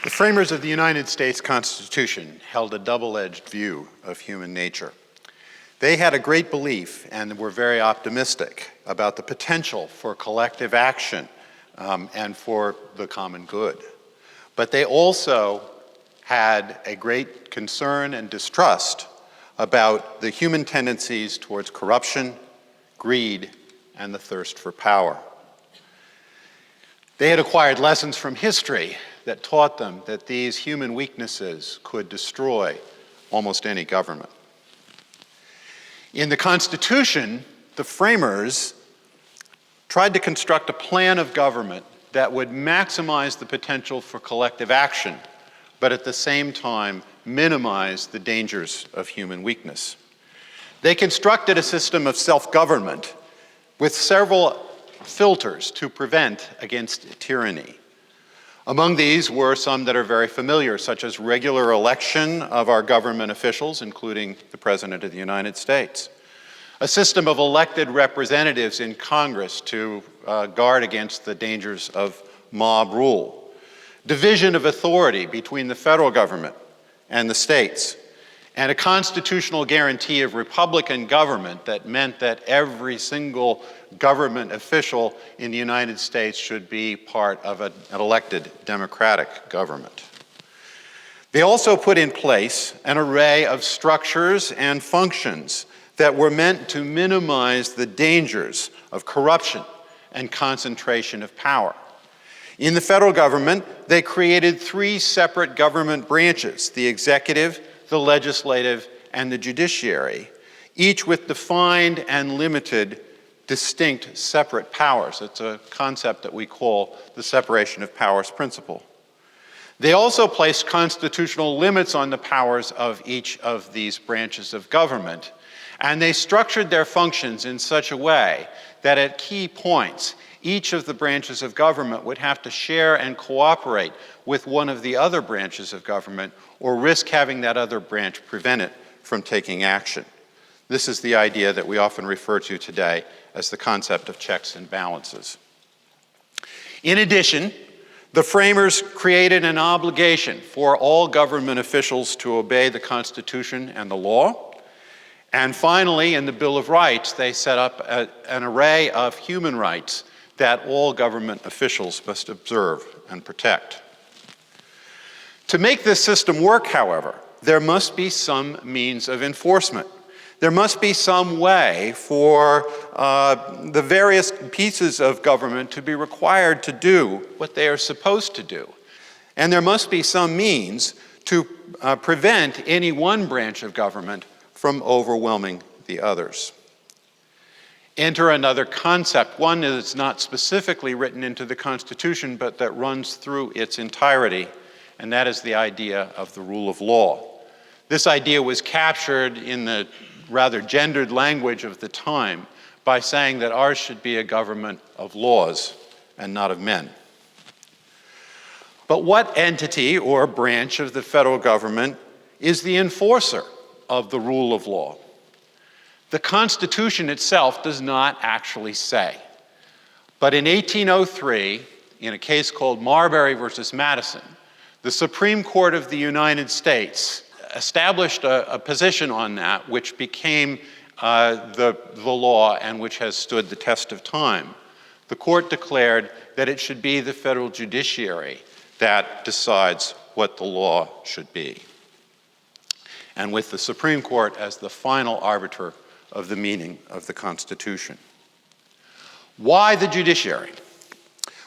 The framers of the United States Constitution held a double-edged view of human nature. They had a great belief and were very optimistic about the potential for collective action and for the common good. But they also had a great concern and distrust about the human tendencies towards corruption, greed, and the thirst for power. They had acquired lessons from history that taught them that these human weaknesses could destroy almost any government. In the Constitution, the framers tried to construct a plan of government that would maximize the potential for collective action, but at the same time minimize the dangers of human weakness. They constructed a system of self-government with several filters to prevent against tyranny. Among these were some that are very familiar, such as regular election of our government officials, including the President of the United States, a system of elected representatives in Congress to guard against the dangers of mob rule, division of authority between the federal government and the states, and a constitutional guarantee of Republican government that meant that every single government official in the United States should be part of an elected democratic government. They also put in place an array of structures and functions that were meant to minimize the dangers of corruption and concentration of power. In the federal government, they created three separate government branches: the executive, the legislative, and the judiciary, each with defined and limited, distinct, separate powers. It's a concept that we call the separation of powers principle. They also placed constitutional limits on the powers of each of these branches of government, and they structured their functions in such a way that at key points, each of the branches of government would have to share and cooperate with one of the other branches of government or risk having that other branch prevent it from taking action. This is the idea that we often refer to today as the concept of checks and balances. In addition, the framers created an obligation for all government officials to obey the Constitution and the law. And finally, in the Bill of Rights, they set up an array of human rights that all government officials must observe and protect. To make this system work, however, there must be some means of enforcement. There must be some way for the various pieces of government to be required to do what they are supposed to do. And there must be some means to prevent any one branch of government from overwhelming the others. Enter another concept, one that is not specifically written into the Constitution, but that runs through its entirety, and that is the idea of the rule of law. This idea was captured in the rather gendered language of the time by saying that ours should be a government of laws and not of men. But what entity or branch of the federal government is the enforcer of the rule of law? The Constitution itself does not actually say. But in 1803, in a case called Marbury versus Madison, the Supreme Court of the United States established a position on that which became the law and which has stood the test of time. The court declared that it should be the federal judiciary that decides what the law should be, and with the Supreme Court as the final arbiter of the meaning of the Constitution. Why the judiciary?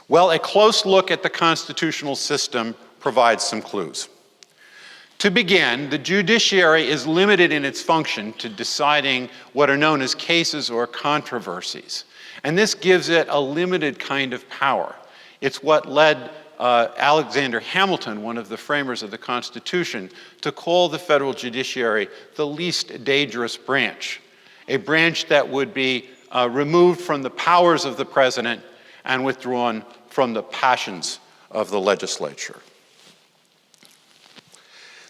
Well, a close look at the constitutional system provides some clues. To begin, the judiciary is limited in its function to deciding what are known as cases or controversies. And this gives it a limited kind of power. It's what led Alexander Hamilton, one of the framers of the Constitution, to call the federal judiciary the least dangerous branch, a branch that would be removed from the powers of the president and withdrawn from the passions of the legislature.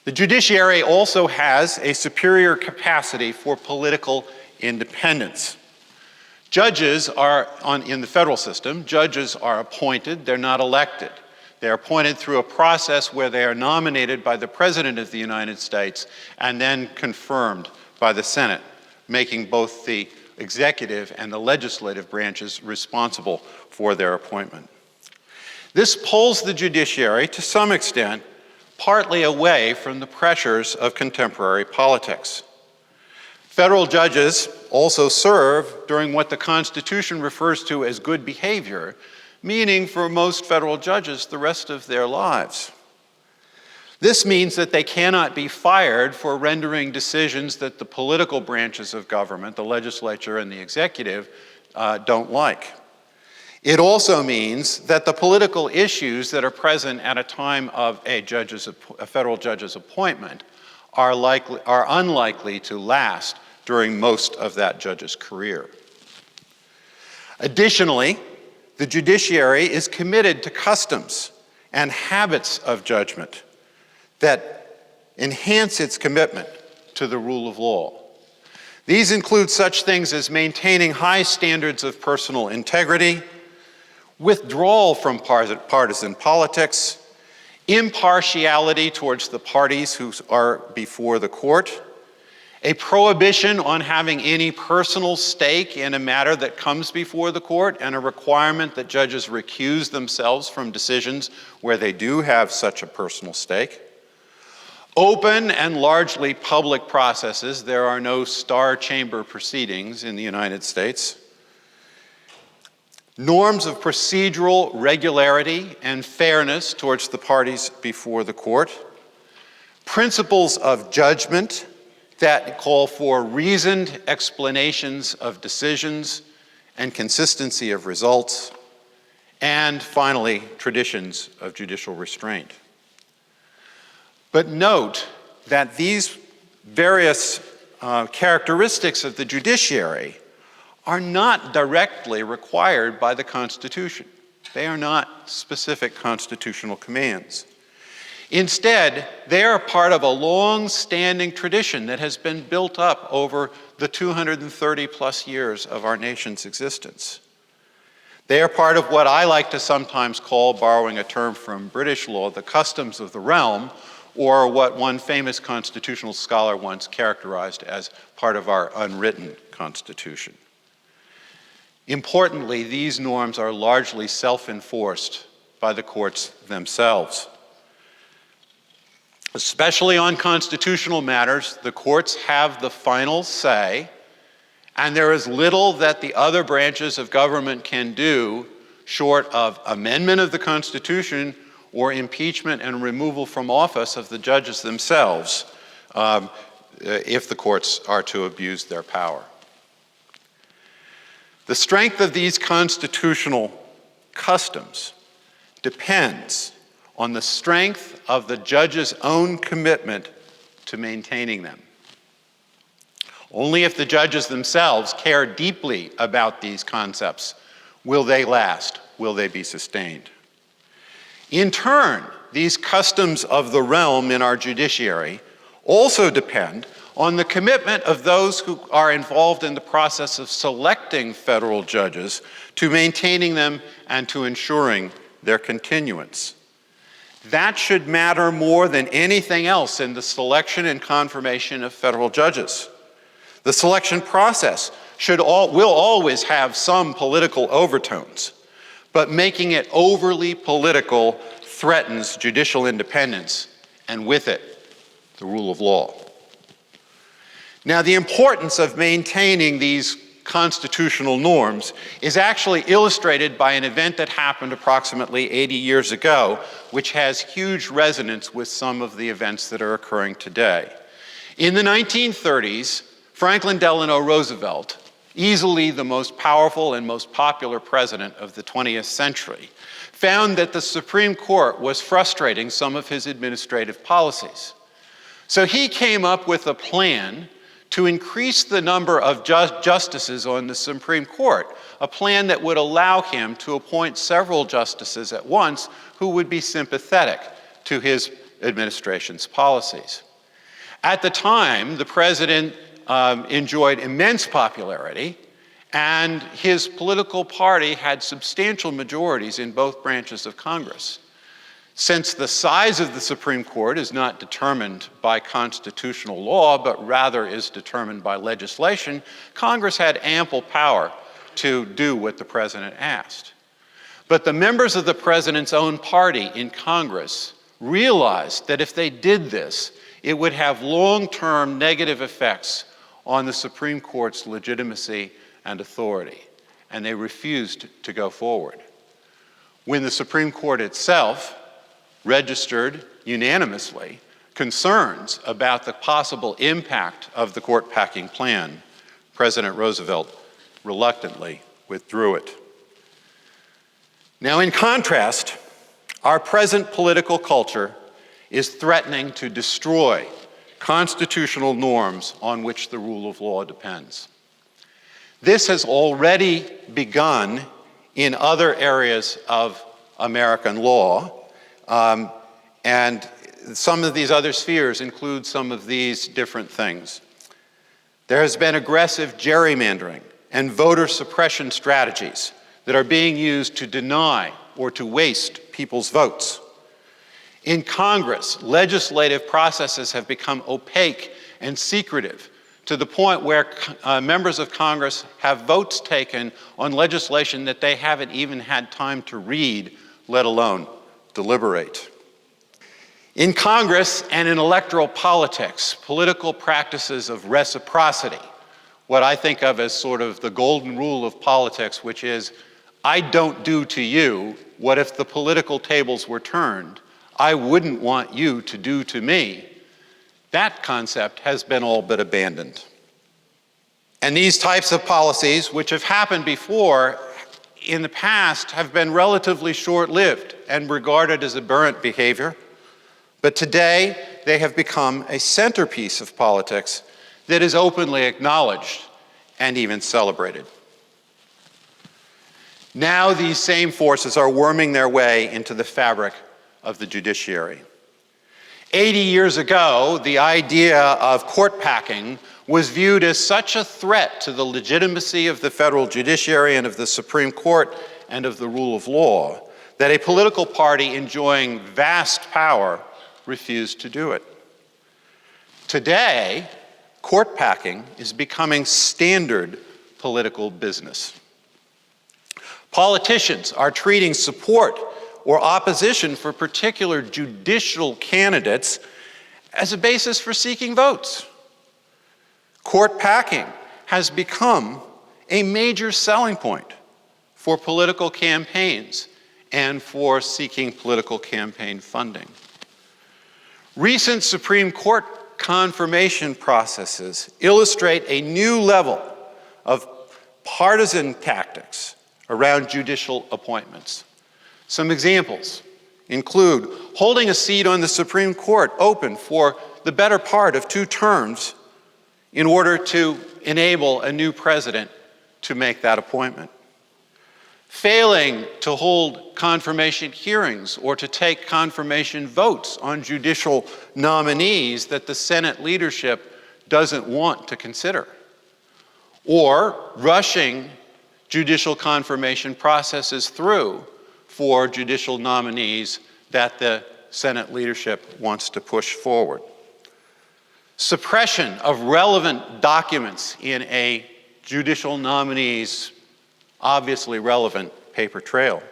The judiciary also has a superior capacity for political independence. Judges are, in the federal system, judges are appointed, they're not elected. They are appointed through a process where they are nominated by the President of the United States and then confirmed by the Senate, making both the executive and the legislative branches responsible for their appointment. This pulls the judiciary, to some extent, partly away from the pressures of contemporary politics. Federal judges also serve during what the Constitution refers to as good behavior, meaning for most federal judges the rest of their lives. This means that they cannot be fired for rendering decisions that the political branches of government, the legislature and the executive, don't like. It also means that the political issues that are present at a time of a federal judge's appointment are unlikely to last during most of that judge's career. Additionally, the judiciary is committed to customs and habits of judgment that enhance its commitment to the rule of law. These include such things as maintaining high standards of personal integrity, withdrawal from partisan politics, impartiality towards the parties who are before the court, a prohibition on having any personal stake in a matter that comes before the court, and a requirement that judges recuse themselves from decisions where they do have such a personal stake. Open and largely public processes. There are no star chamber proceedings in the United States. Norms of procedural regularity and fairness towards the parties before the court. Principles of judgment that call for reasoned explanations of decisions and consistency of results. And finally, traditions of judicial restraint. But note that these various characteristics of the judiciary are not directly required by the Constitution. They are not specific constitutional commands. Instead, they are part of a long-standing tradition that has been built up over the 230 plus years of our nation's existence. They are part of what I like to sometimes call, borrowing a term from British law, the customs of the realm, or what one famous constitutional scholar once characterized as part of our unwritten Constitution. Importantly, these norms are largely self-enforced by the courts themselves. Especially on constitutional matters, the courts have the final say, and there is little that the other branches of government can do short of amendment of the Constitution or impeachment and removal from office of the judges themselves if the courts are to abuse their power. The strength of these constitutional customs depends on the strength of the judge's own commitment to maintaining them. Only if the judges themselves care deeply about these concepts will they last, will they be sustained. In turn, these customs of the realm in our judiciary also depend on the commitment of those who are involved in the process of selecting federal judges to maintaining them and to ensuring their continuance. That should matter more than anything else in the selection and confirmation of federal judges. The selection process will always have some political overtones, but making it overly political threatens judicial independence, and with it, the rule of law. Now, the importance of maintaining these constitutional norms is actually illustrated by an event that happened approximately 80 years ago, which has huge resonance with some of the events that are occurring today. In the 1930s, Franklin Delano Roosevelt, easily the most powerful and most popular president of the 20th century, found that the Supreme Court was frustrating some of his administrative policies. So he came up with a plan to increase the number of justices on the Supreme Court, a plan that would allow him to appoint several justices at once who would be sympathetic to his administration's policies. At the time, the president enjoyed immense popularity, and his political party had substantial majorities in both branches of Congress. Since the size of the Supreme Court is not determined by constitutional law, but rather is determined by legislation, Congress had ample power to do what the president asked. But the members of the president's own party in Congress realized that if they did this, it would have long-term negative effects on the Supreme Court's legitimacy and authority, and they refused to go forward. When the Supreme Court itself registered unanimously concerns about the possible impact of the court-packing plan, President Roosevelt reluctantly withdrew it. Now, in contrast, our present political culture is threatening to destroy constitutional norms on which the rule of law depends. This has already begun in other areas of American law, and some of these other spheres include some of these different things. There has been aggressive gerrymandering and voter suppression strategies that are being used to deny or to waste people's votes. In Congress, legislative processes have become opaque and secretive to the point where members of Congress have votes taken on legislation that they haven't even had time to read, let alone deliberate. In Congress and in electoral politics, political practices of reciprocity, what I think of as sort of the golden rule of politics, which is, I don't do to you what if the political tables were turned, I wouldn't want you to do to me. That concept has been all but abandoned. And these types of policies, which have happened before in the past, have been relatively short-lived and regarded as aberrant behavior. But today, they have become a centerpiece of politics that is openly acknowledged and even celebrated. Now these same forces are worming their way into the fabric of the judiciary. 80 years ago, the idea of court packing was viewed as such a threat to the legitimacy of the federal judiciary and of the Supreme Court and of the rule of law that a political party enjoying vast power refused to do it. Today, court packing is becoming standard political business. Politicians are treating support or opposition for particular judicial candidates as a basis for seeking votes. Court packing has become a major selling point for political campaigns and for seeking political campaign funding. Recent Supreme Court confirmation processes illustrate a new level of partisan tactics around judicial appointments. Some examples include holding a seat on the Supreme Court open for the better part of 2 terms in order to enable a new president to make that appointment. Failing to hold confirmation hearings or to take confirmation votes on judicial nominees that the Senate leadership doesn't want to consider. Or rushing judicial confirmation processes through for judicial nominees that the Senate leadership wants to push forward. Suppression of relevant documents in a judicial nominee's obviously relevant paper trail.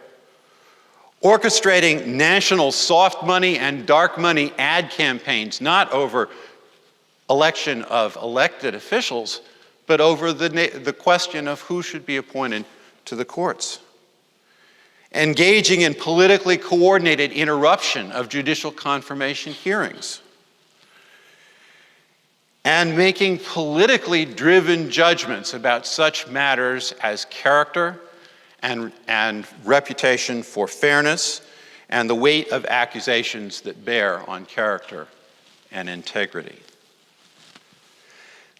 Orchestrating national soft money and dark money ad campaigns, not over election of elected officials, but over the question of who should be appointed to the courts. Engaging in politically coordinated interruption of judicial confirmation hearings. And making politically driven judgments about such matters as character and reputation for fairness and the weight of accusations that bear on character and integrity.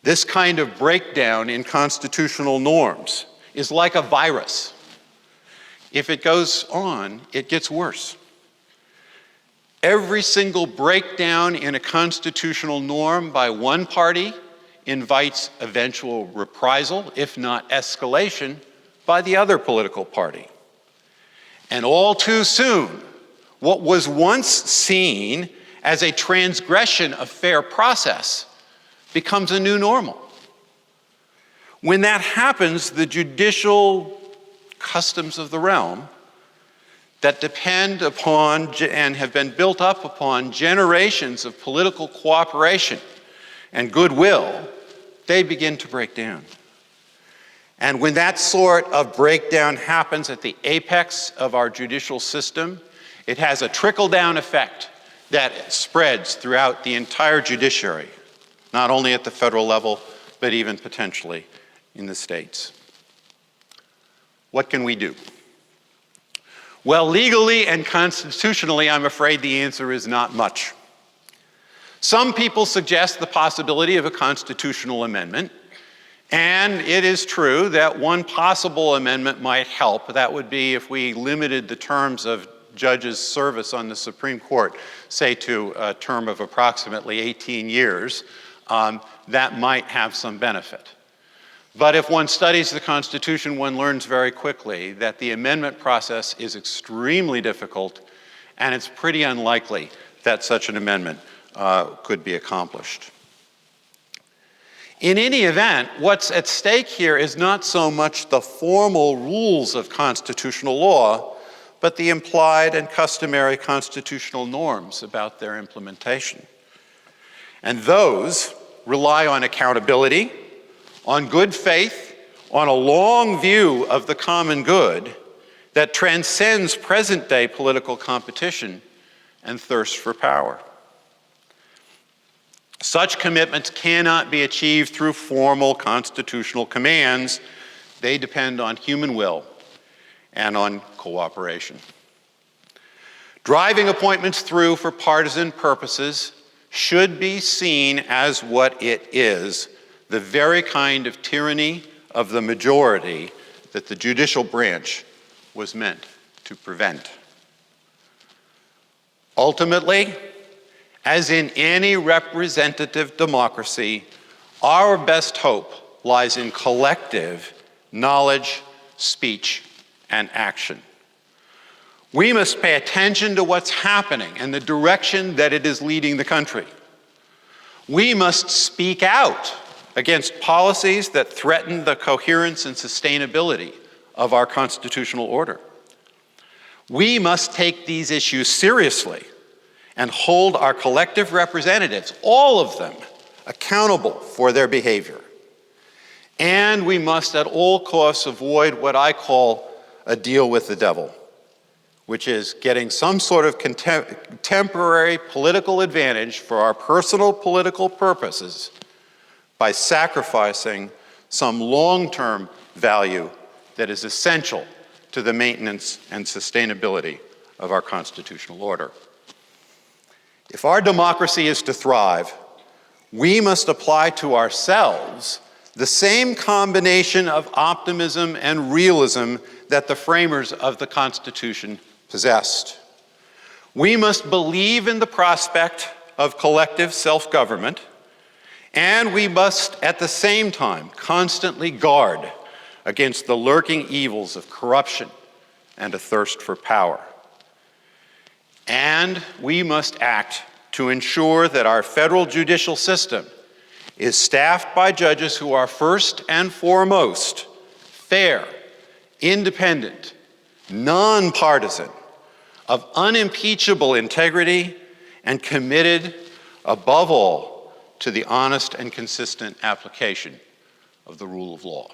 This kind of breakdown in constitutional norms is like a virus. If it goes on, it gets worse. Every single breakdown in a constitutional norm by one party invites eventual reprisal, if not escalation, by the other political party. And all too soon, what was once seen as a transgression of fair process becomes a new normal. When that happens, the judicial customs of the realm that depend upon and have been built up upon generations of political cooperation and goodwill, they begin to break down. And when that sort of breakdown happens at the apex of our judicial system, it has a trickle-down effect that spreads throughout the entire judiciary, not only at the federal level, but even potentially in the states. What can we do? Well, legally and constitutionally, I'm afraid the answer is not much. Some people suggest the possibility of a constitutional amendment, and it is true that one possible amendment might help. That would be if we limited the terms of judges' service on the Supreme Court, say to a term of approximately 18 years, that might have some benefit. But if one studies the Constitution, one learns very quickly that the amendment process is extremely difficult, and it's pretty unlikely that such an amendment could be accomplished. In any event, what's at stake here is not so much the formal rules of constitutional law, but the implied and customary constitutional norms about their implementation. And those rely on accountability, on good faith, on a long view of the common good that transcends present-day political competition and thirst for power. Such commitments cannot be achieved through formal constitutional commands. They depend on human will and on cooperation. Driving appointments through for partisan purposes should be seen as what it is, the very kind of tyranny of the majority that the judicial branch was meant to prevent. Ultimately, as in any representative democracy, our best hope lies in collective knowledge, speech, and action. We must pay attention to what's happening and the direction that it is leading the country. We must speak out against policies that threaten the coherence and sustainability of our constitutional order. We must take these issues seriously and hold our collective representatives, all of them, accountable for their behavior. And we must at all costs avoid what I call a deal with the devil, which is getting some sort of temporary political advantage for our personal political purposes by sacrificing some long-term value that is essential to the maintenance and sustainability of our constitutional order. If our democracy is to thrive, we must apply to ourselves the same combination of optimism and realism that the framers of the Constitution possessed. We must believe in the prospect of collective self-government, and we must at the same time constantly guard against the lurking evils of corruption and a thirst for power. And we must act to ensure that our federal judicial system is staffed by judges who are first and foremost fair, independent, nonpartisan, of unimpeachable integrity, and committed, above all, to the honest and consistent application of the rule of law.